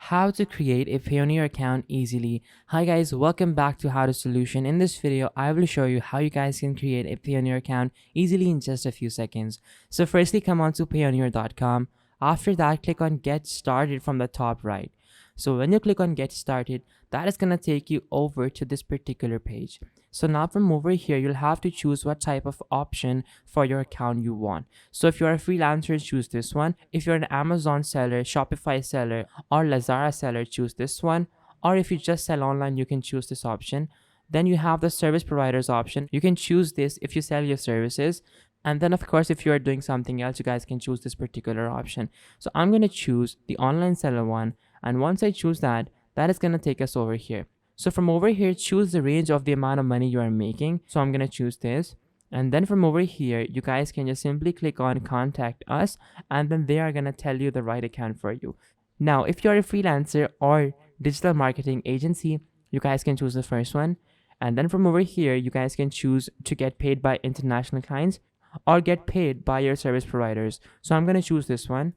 How to create a Payoneer account easily. Hi guys, welcome back to How to Solution. In this video, I will show you how you guys can create a Payoneer account easily in just a few seconds. So firstly, come on to payoneer.com. After that, click on Get Started from the top right. So when you click on Get Started, that is going to take you over to this particular page. So now from over here, you'll have to choose what type of option for your account you want. So if you're a freelancer, choose this one. If you're an Amazon seller, Shopify seller, or Lazada seller, choose this one. Or if you just sell online, you can choose this option. Then you have the service providers option. You can choose this if you sell your services. And then of course, if you're doing something else, you guys can choose this particular option. So I'm going to choose the online seller one. And once I choose that, that is going to take us over here. So from over here, choose the range of the amount of money you are making. So I'm going to choose this. And then from over here, you guys can just simply click on Contact Us. And then they are going to tell you the right account for you. Now, if you're a freelancer or digital marketing agency, you guys can choose the first one. And then from over here, you guys can choose to get paid by international clients or get paid by your service providers. So I'm going to choose this one.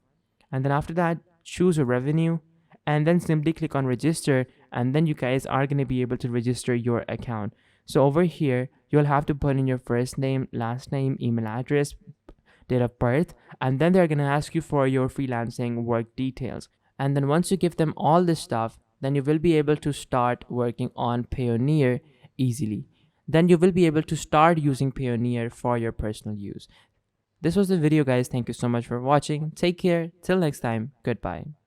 And then after that, choose a revenue. And then simply click on register, and then you guys are going to be able to register your account. So over here, you'll have to put in your first name, last name, email address, date of birth, and then they're going to ask you for your freelancing work details. And then once you give them all this stuff, then you will be able to start working on Payoneer easily. Then you will be able to start using Payoneer for your personal use. This was the video, guys. Thank you so much for watching. Take care. Till next time. Goodbye.